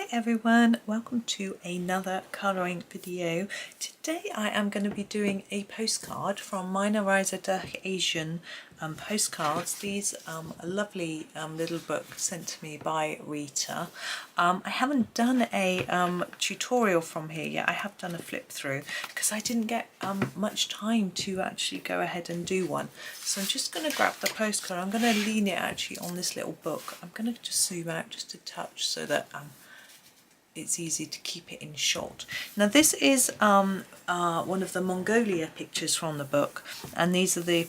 Hi everyone, welcome to another colouring video. Today I am going to be doing a postcard from Meine Reise Durch Asien postcards. These are a lovely little book sent to me by Rita. I haven't done a tutorial from here yet. I have done a flip through because I didn't get much time to actually go ahead and do one. So I'm just going to grab the postcard. I'm going to lean it actually on this little book. I'm going to just zoom out just a touch so that it's easy to keep it in shot. Now this is one of the Mongolia pictures from the book, and these are the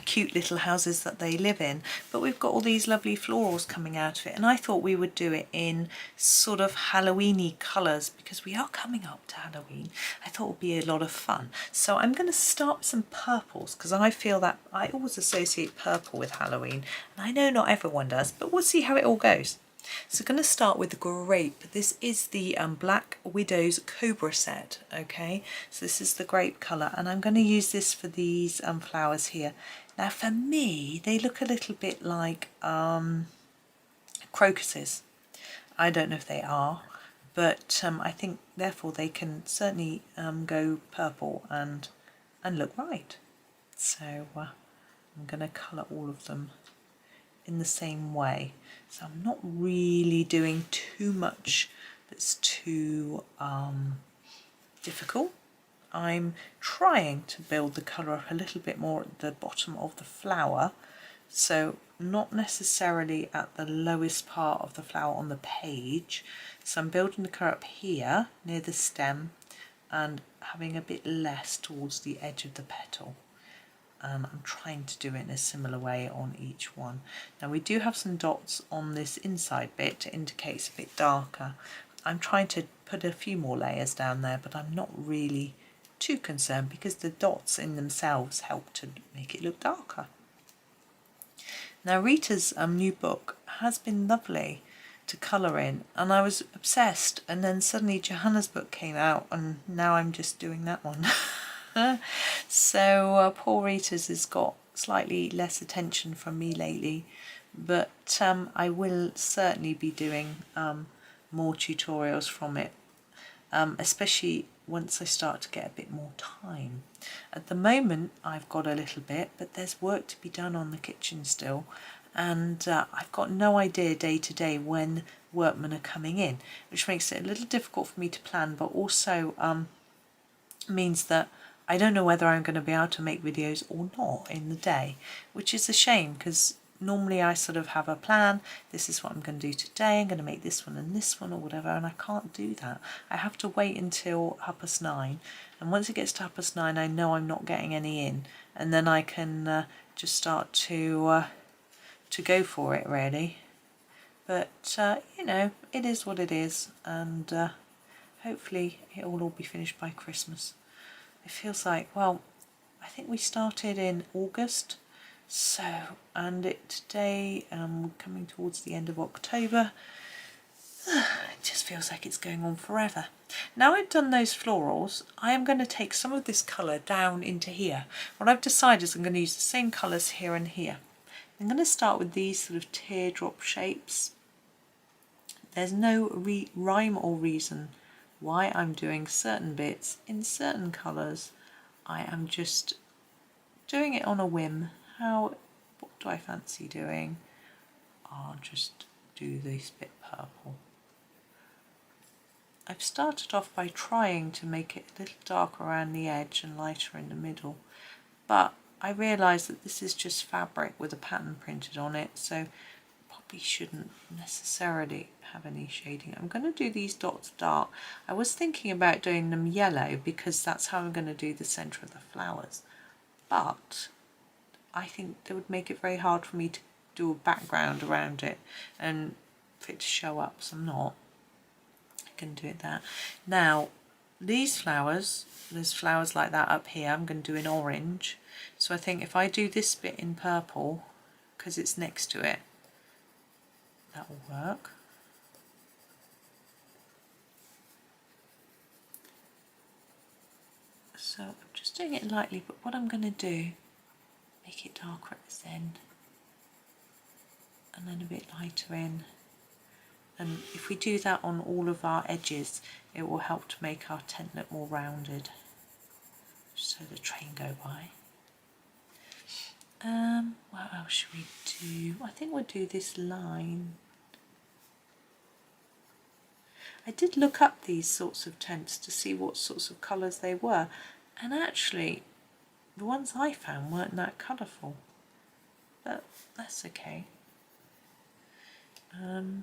cute little houses that they live in, but we've got all these lovely florals coming out of it, and I thought we would do it in sort of Halloweeny colours because we are coming up to Halloween. I thought it would be a lot of fun. So I'm going to start with some purples because I feel that I always associate purple with Halloween, and I know not everyone does, but we'll see how it all goes. So I'm going to start with the grape. This is the Black Widow's Cobra set, okay? So this is the grape colour, and I'm going to use this for these flowers here. Now for me, they look a little bit like crocuses. I don't know if they are, but I think therefore they can certainly go purple and look right. So I'm going to colour all of them in the same way. So I'm not really doing too much that's too difficult. I'm trying to build the colour up a little bit more at the bottom of the flower, so not necessarily at the lowest part of the flower on the page. So I'm building the colour up here near the stem and having a bit less towards the edge of the petal. I'm trying to do it in a similar way on each one. Now we do have some dots on this inside bit to indicate it's a bit darker. I'm trying to put a few more layers down there, but I'm not really too concerned because the dots in themselves help to make it look darker. Now Rita's new book has been lovely to colour in, and I was obsessed, and then suddenly Johanna's book came out and now I'm just doing that one. So poor Rita's has got slightly less attention from me lately, but I will certainly be doing more tutorials from it, especially once I start to get a bit more time. At the moment I've got a little bit, but there's work to be done on the kitchen still, and I've got no idea day to day when workmen are coming in, which makes it a little difficult for me to plan, but also means that I don't know whether I'm going to be able to make videos or not in the day, which is a shame because normally I sort of have a plan. This is what I'm going to do today. I'm going to make this one and this one or whatever, and I can't do that. I have to wait until 9:30, and once it gets to 9:30 I know I'm not getting any in, and then I can just start to go for it really. But you know, it is what it is, and hopefully it will all be finished by Christmas. It feels like, well, I think we started in August, so, and today we're coming towards the end of October. It just feels like it's going on forever. Now I've done those florals, I am going to take some of this colour down into here. What I've decided is I'm going to use the same colours here and here. I'm going to start with these sort of teardrop shapes. There's no rhyme or reason why I'm doing certain bits in certain colours. I am just doing it on a whim. What do I fancy doing? I'll just do this bit purple. I've started off by trying to make it a little darker around the edge and lighter in the middle, but I realised that this is just fabric with a pattern printed on it, so probably shouldn't necessarily have any shading. I'm going to do these dots dark. I was thinking about doing them yellow because that's how I'm going to do the centre of the flowers, but I think that would make it very hard for me to do a background around it and for it to show up, so I'm not going to do it that. Now these flowers, there's flowers like that up here, I'm going to do in orange, so I think if I do this bit in purple because it's next to it, that will work. So I'm just doing it lightly, but what I'm going to do, make it darker at this end and then a bit lighter in, And if we do that on all of our edges, it will help to make our tent look more rounded. So the train go by. What else should we do? I think we'll do this line. I did look up these sorts of tents to see what sorts of colours they were, and actually the ones I found weren't that colourful, but that's okay. We'll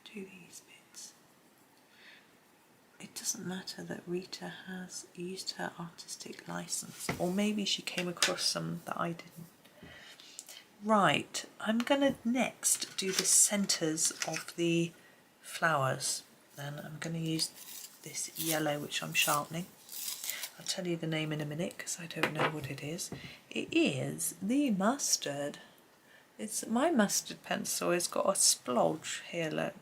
do these bits. It doesn't matter that Rita has used her artistic license, or maybe she came across some that I didn't. Right, I'm going to next do the centres of the flowers. Then I'm going to use this yellow which I'm sharpening. I'll tell you the name in a minute because I don't know what it is. It is the mustard. It's my mustard pencil. It's got a splodge here, look.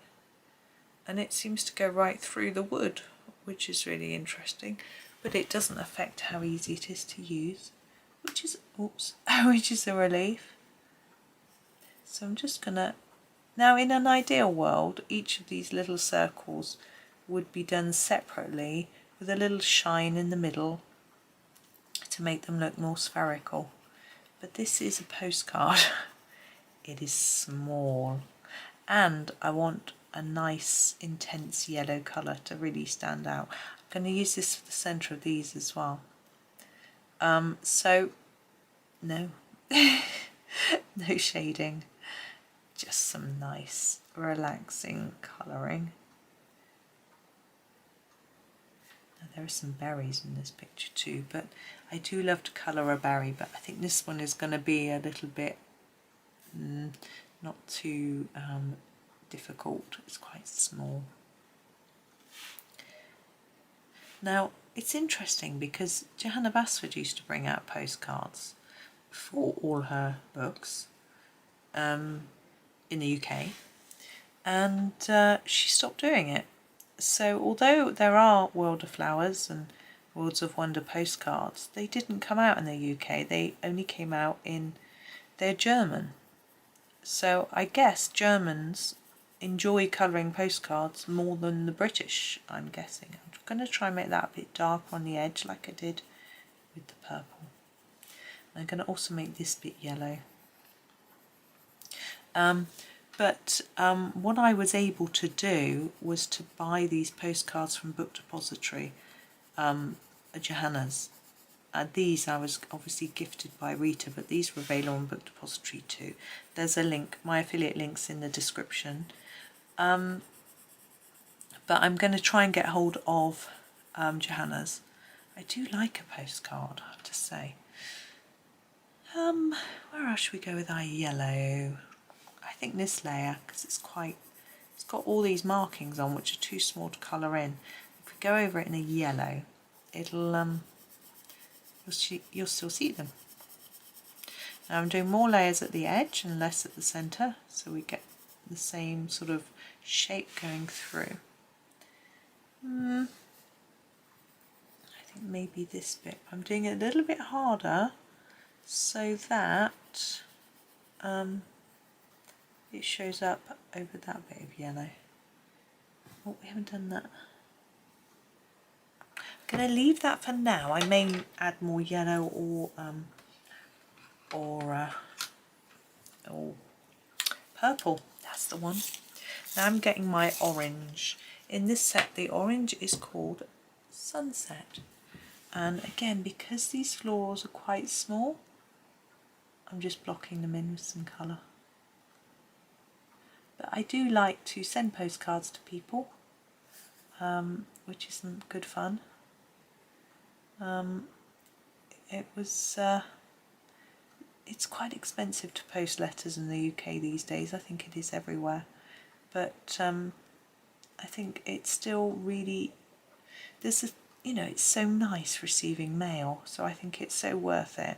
And it seems to go right through the wood, which is really interesting. But it doesn't affect how easy it is to use, which is, which is a relief. So I'm just gonna, now in an ideal world, each of these little circles would be done separately with a little shine in the middle to make them look more spherical. But this is a postcard. It is small, and I want a nice intense yellow colour to really stand out. I'm going to use this for the centre of these as well. So no, no shading, just some nice relaxing colouring. Now, there are some berries in this picture too, but I do love to colour a berry, but I think this one is going to be a little bit not too difficult. It's quite small. Now it's interesting because Johanna Basford used to bring out postcards for all her books in the UK, and she stopped doing it. So although there are World of Flowers and Worlds of Wonder postcards, they didn't come out in the UK. They only came out in, they're German. So I guess Germans enjoy colouring postcards more than the British, I'm guessing. I'm going to try and make that a bit darker on the edge like I did with the purple. I'm going to also make this bit yellow. But what I was able to do was to buy these postcards from Book Depository, Johanna's. These I was obviously gifted by Rita, but these were available on Book Depository too. There's a link, my affiliate link's in the description. But I'm going to try and get hold of Johanna's. I do like a postcard, I have to say. Where else should we go with our yellow? I think this layer, because it's got all these markings on which are too small to colour in. If we go over it in a yellow, it'll you'll still see them. Now I'm doing more layers at the edge and less at the centre, so we get the same sort of shape going through. I think maybe this bit. I'm doing it a little bit harder so that it shows up over that bit of yellow. Oh, we haven't done that. I'm going to leave that for now. I may add more yellow or purple. That's the one. Now I'm getting my orange. In this set, the orange is called Sunset. And again, because these florals are quite small, I'm just blocking them in with some colour. But I do like to send postcards to people, which isn't good fun. It's quite expensive to post letters in the UK these days. I think it is everywhere, but I think it's still really, it's so nice receiving mail, so I think it's so worth it,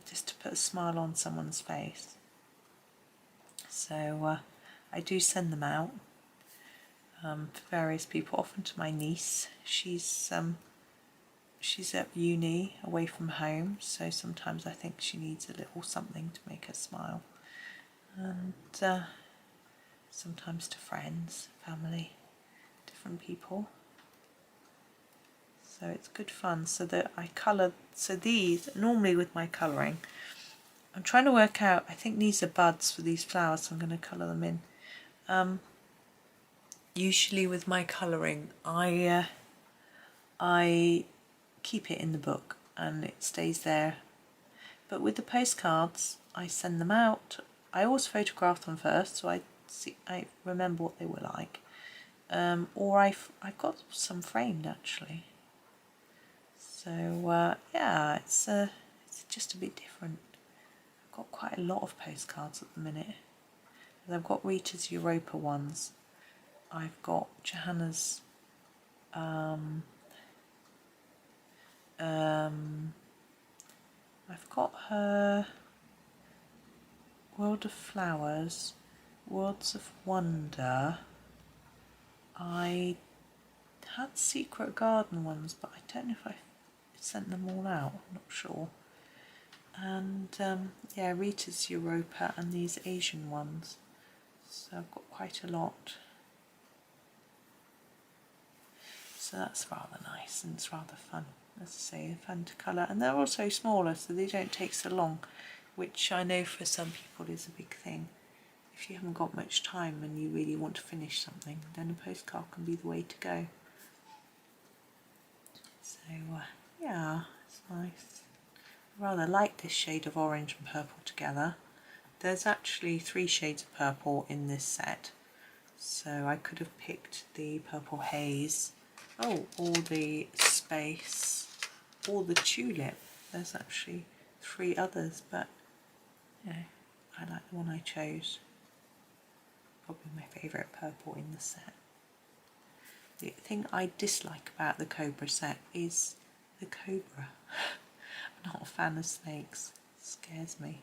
just to put a smile on someone's face. So I do send them out to various people, often to my niece. She's at uni, away from home, so sometimes I think she needs a little something to make her smile. and sometimes to friends, family, different people. So it's good fun. So that I colour, so these, normally with my colouring, I'm trying to work out, I think these are buds for these flowers, so I'm going to colour them in. Usually with my colouring, I keep it in the book and it stays there. But with the postcards, I send them out. I always photograph them first, so I remember what they were like. Or I've got some framed actually. So yeah, it's just a bit different. I've got quite a lot of postcards at the minute. And I've got Rita's Europa ones. I've got Johanna's I've got her World of Flowers, Worlds of Wonder. I had Secret Garden ones, but I don't know if I sent them all out, I'm not sure. And yeah, Rita's Europa and these Asian ones. So I've got quite a lot. So that's rather nice and it's rather fun, as I say, fun to colour. And they're also smaller, so they don't take so long, which I know for some people is a big thing. If you haven't got much time and you really want to finish something, then a postcard can be the way to go. So yeah, it's nice. I rather like this shade of orange and purple together. There's actually 3 shades of purple in this set, so I could have picked the Purple Haze, or the Space, or the Tulip. There's actually 3 others, but you know, I like the one I chose. Probably my favourite purple in the set. The thing I dislike about the Cobra set is the Cobra. I'm not a fan of snakes, it scares me.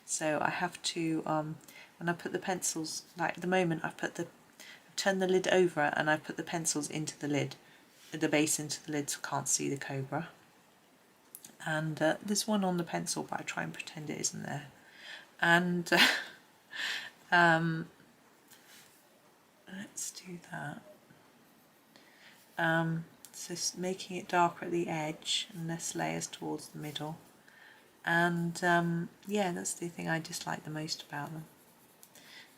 So I have to, when I put the pencils, like at the moment I've turned the lid over and I put the pencils into the lid, the base into the lid, so I can't see the Cobra. And there's one on the pencil, but I try and pretend it isn't there. And let's do that. So making it darker at the edge and less layers towards the middle. And yeah, that's the thing I dislike the most about them.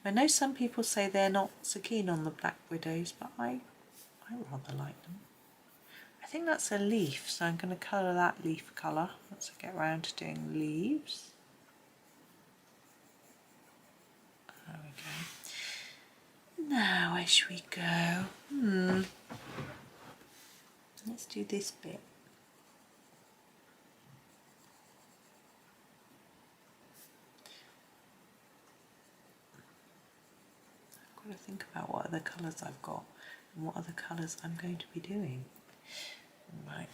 I know some people say they're not so keen on the Black Widows, but I rather like them. I think that's a leaf, so I'm going to colour that leaf colour once I get around to doing leaves. There we go. Now where should we go? Let's do this bit. I've got to think about what other colours I've got and what other colours I'm going to be doing. Right,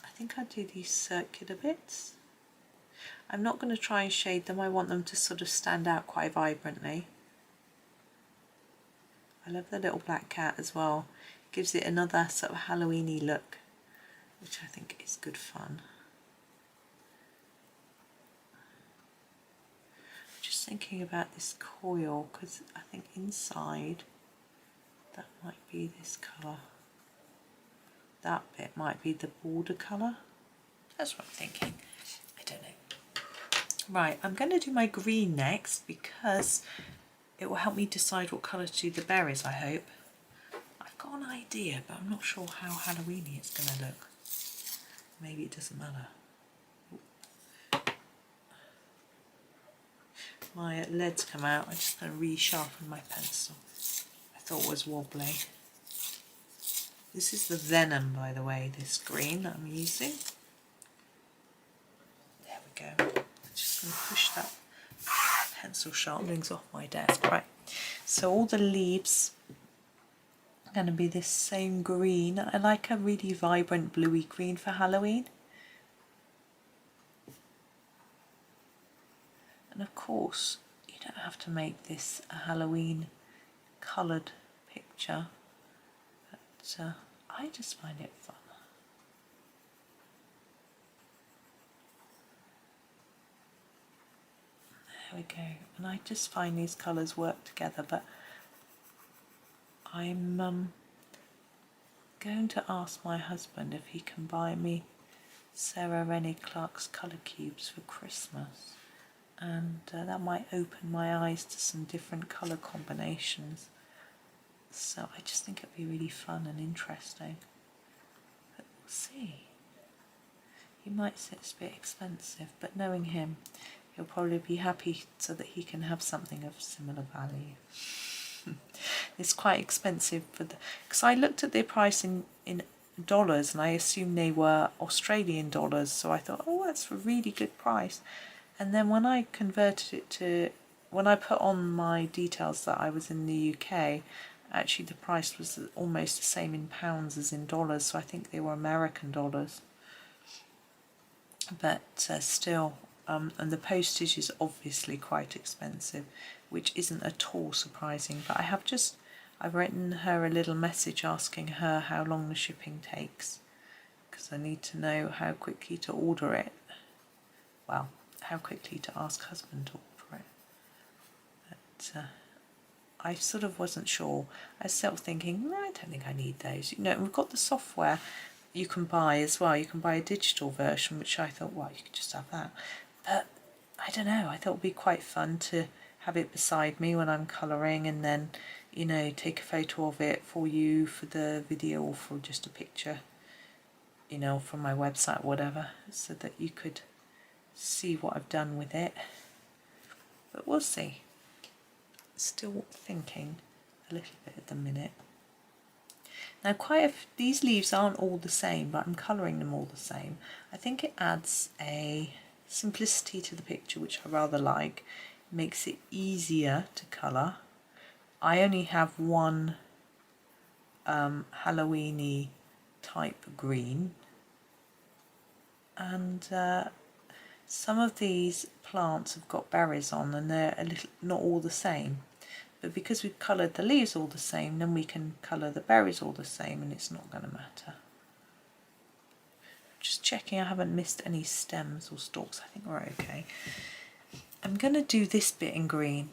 I think I'll do these circular bits. I'm not going to try and shade them, I want them to sort of stand out quite vibrantly. I love the little black cat as well. Gives it another sort of Halloween-y look, which I think is good fun. Just thinking about this coil, because I think inside that might be this colour. That bit might be the border colour. That's what I'm thinking. I don't know. Right, I'm going to do my green next because it will help me decide what colour to do the berries, I hope. I've got an idea, but I'm not sure how Halloween-y it's going to look. Maybe it doesn't matter. My lead's come out. I'm just going to resharpen my pencil. I thought it was wobbly. This is the Venom, by the way, this green that I'm using. There we go. I'm just going to push that pencil sharpenings off my desk. Right, so all the leaves are going to be this same green. I like a really vibrant bluey green for Halloween. And of course, you don't have to make this a Halloween coloured picture, but I just find it fun. we go. And I just find these colours work together, but I'm going to ask my husband if he can buy me Sarah Rennie Clark's colour cubes for Christmas, and that might open my eyes to some different colour combinations. So I just think it'd be really fun and interesting, but we'll see. He might say it's a bit expensive, but knowing him, he'll probably be happy so that he can have something of similar value. It's quite expensive for the, because I looked at their price in dollars and I assumed they were Australian dollars, so I thought, oh, that's a really good price. And then when I converted it to, when I put on my details that I was in the UK, actually the price was almost the same in pounds as in dollars, so I think they were American dollars. But still, and the postage is obviously quite expensive, which isn't at all surprising. But I've written her a little message asking her how long the shipping takes, because I need to know how quickly to order it. Well, how quickly to ask husband to order it. But I sort of wasn't sure. I was sort of thinking, no, I don't think I need those. You know, we've got the software you can buy as well. You can buy a digital version, which I thought, well, you could just have that. But I don't know, I thought it would be quite fun to have it beside me when I'm colouring, and then, you know, take a photo of it for you for the video or for just a picture, you know, from my website or whatever, so that you could see what I've done with it. But we'll see. Still thinking a little bit at the minute. Now these leaves aren't all the same, but I'm colouring them all the same. I think it adds a simplicity to the picture, which I rather like. It makes it easier to colour. I only have one Halloweeny type green, and some of these plants have got berries on and they're a little, not all the same. But because we've coloured the leaves all the same, then we can colour the berries all the same and it's not going to matter. Just checking I haven't missed any stems or stalks. I think we're okay. I'm going to do this bit in green.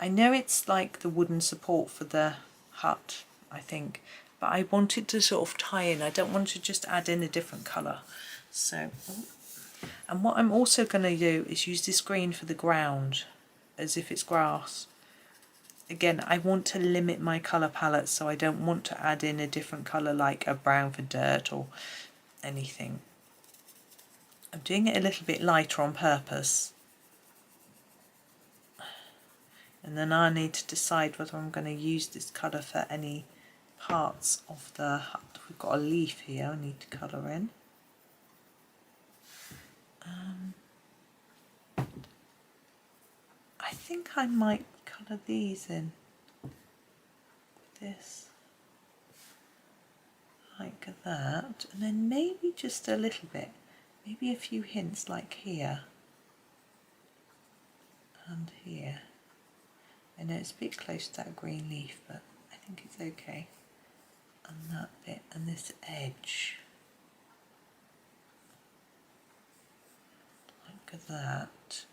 I know it's like the wooden support for the hut, I think, but I wanted to sort of tie in. I don't want to just add in a different colour. So, and what I'm also going to do is use this green for the ground, as if it's grass. Again, I want to limit my colour palette, so I don't want to add in a different colour like a brown for dirt or anything. I'm doing it a little bit lighter on purpose. And then I need to decide whether I'm going to use this colour for any parts of the hut. We've got a leaf here I need to colour in. I think I might colour these in with this, like that, and then maybe just a little bit, maybe a few hints like here and here. I know it's a bit close to that green leaf, but I think it's okay. And that bit, and this edge, like that.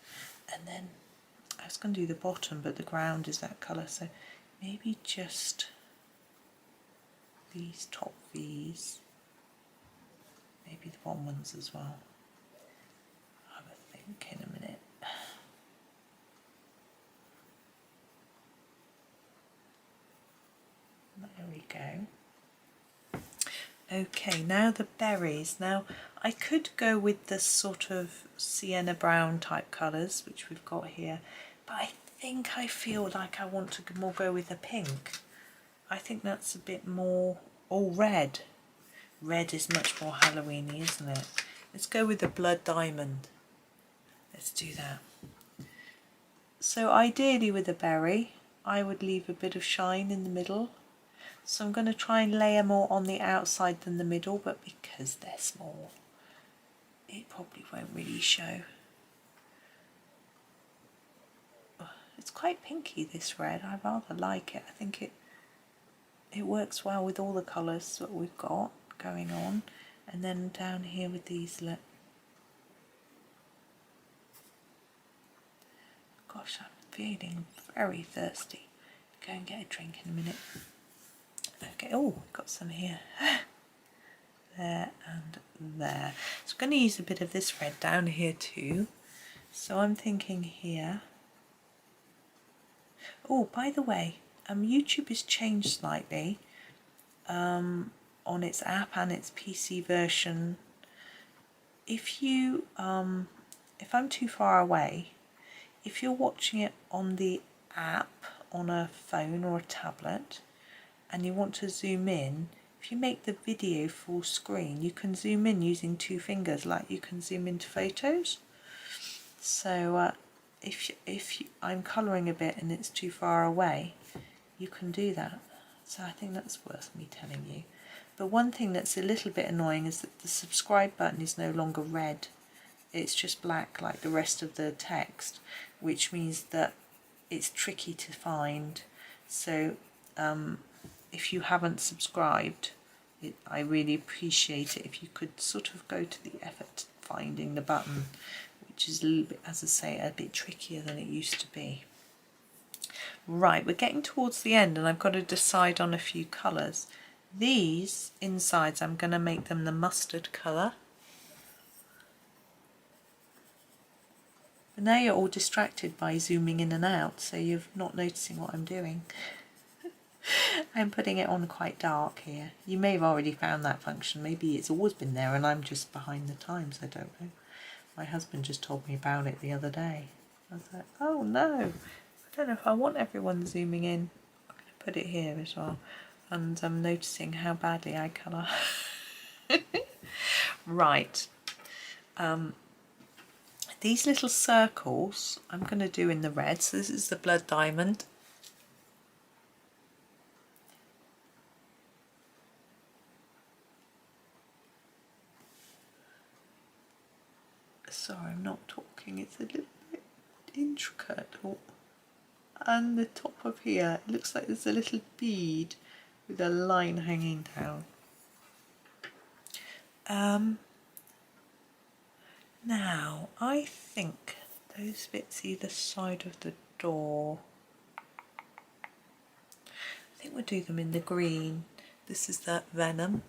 And then I was going to do the bottom, but the ground is that colour, so maybe just these top V's, maybe the bottom ones as well. I'll have a think in a minute. There we go. Okay, now the berries. Now I could go with the sort of sienna brown type colours which we've got here, but I feel like I want to more go with a pink. I think that's a bit more, or red. Red is much more Halloweeny, isn't it? Let's go with the blood diamond. Let's do that. So ideally with a berry, I would leave a bit of shine in the middle. So I'm going to try and layer more on the outside than the middle, but because they're small, it probably won't really show. It's quite pinky, this red. I rather like it. I think it works well with all the colours that we've got going on. And then down here with these, look. Gosh, feeling very thirsty. Go and get a drink in a minute. Okay, oh, got some here. There and there. So I'm going to use a bit of this red down here too. So I'm thinking here. Oh, by the way, YouTube has changed slightly on its app and its PC version. If you, if I'm too far away, if you're watching it on the app on a phone or a tablet and you want to zoom in, if you make the video full screen, you can zoom in using 2 fingers like you can zoom into photos. So I'm colouring a bit and it's too far away, you can do that. So I think that's worth me telling you. But one thing that's a little bit annoying is that the subscribe button is no longer red. It's just black like the rest of the text, which means that it's tricky to find. So if you haven't subscribed, I really appreciate it if you could sort of go to the effort finding the button, which is a little bit, as I say, a bit trickier than it used to be. Right, we're getting towards the end and I've got to decide on a few colours. These insides, I'm going to make them the mustard colour. But now you're all distracted by zooming in and out, so you're not noticing what I'm doing. I'm putting it on quite dark here. You may have already found that function. Maybe it's always been there and I'm just behind the times, I don't know. My husband just told me about it the other day. I was like, oh no, I don't know if I want everyone zooming in. I'm going to put it here as well. And I'm noticing how badly I colour. Right. These little circles I'm going to do in the red. So this is the blood diamond. Sorry, I'm not talking. It's a little bit intricate. Oh. And the top of here, it looks like there's a little bead with a line hanging down. Now, I think those bits either side of the door, I think we'll do them in the green. This is that venom.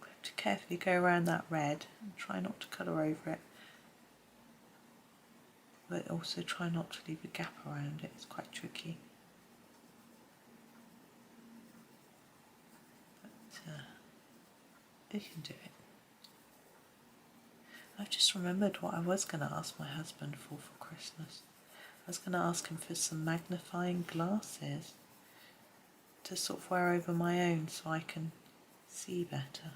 We have to carefully go around that red and try not to colour over it. But also try not to leave a gap around it, it's quite tricky. But you can do it. I've just remembered what I was going to ask my husband for Christmas. I was going to ask him for some magnifying glasses to sort of wear over my own so I can see better.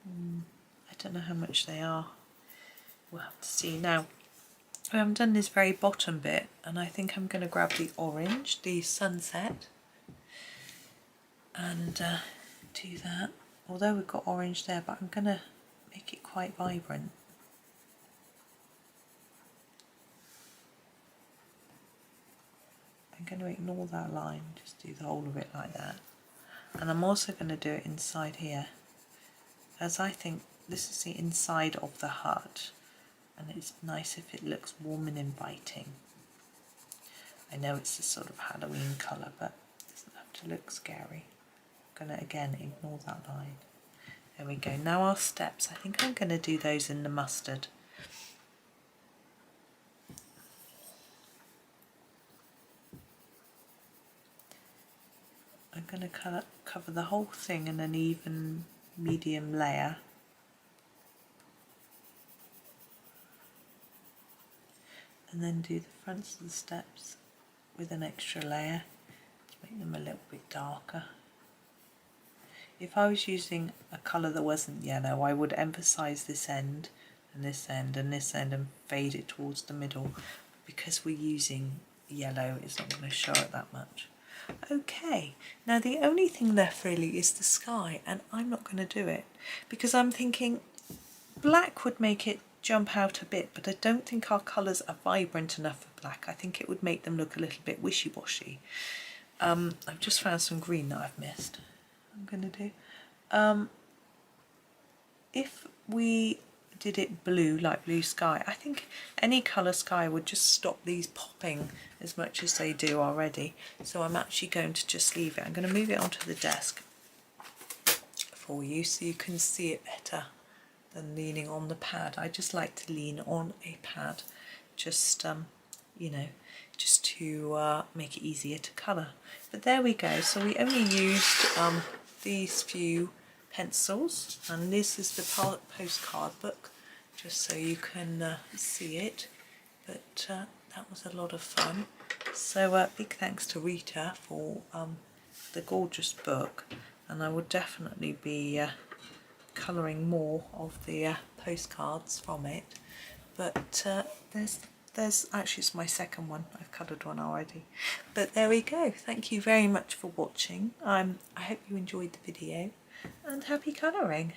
I don't know how much they are. We'll have to see. Now, I haven't done this very bottom bit, and I think I'm going to grab the orange, the sunset, and do that. Although we've got orange there, but I'm going to make it quite vibrant. I'm going to ignore that line, just do the whole of it like that. And I'm also going to do it inside here, as I think this is the inside of the hut. And it's nice if it looks warm and inviting. I know it's a sort of Halloween colour, but it doesn't have to look scary. I'm going to again ignore that line. There we go. Now our steps, I think I'm going to do those in the mustard. I'm going to cover the whole thing in an even medium layer. And then do the fronts of the steps with an extra layer to make them a little bit darker. If I was using a colour that wasn't yellow, I would emphasise this end and this end and this end and fade it towards the middle. Because we're using yellow, it's not going to show it that much. Okay, now the only thing left really is the sky, and I'm not going to do it because I'm thinking black would make it jump out a bit, but I don't think our colours are vibrant enough for black. I think it would make them look a little bit wishy-washy. I've just found some green that I've missed. I'm going to do. If we did it blue, like blue sky. I think any colour sky would just stop these popping as much as they do already. So I'm actually going to just leave it. I'm going to move it onto the desk for you so you can see it better than leaning on the pad. I just like to lean on a pad, just you know, just to make it easier to colour. But there we go. So we only used these few pencils, and this is the postcard book, just so you can see it. But that was a lot of fun. So big thanks to Rita for the gorgeous book, and I will definitely be colouring more of the postcards from it. But there's actually, it's my second one. I've coloured one already. But there we go. Thank you very much for watching. I hope you enjoyed the video, and happy colouring.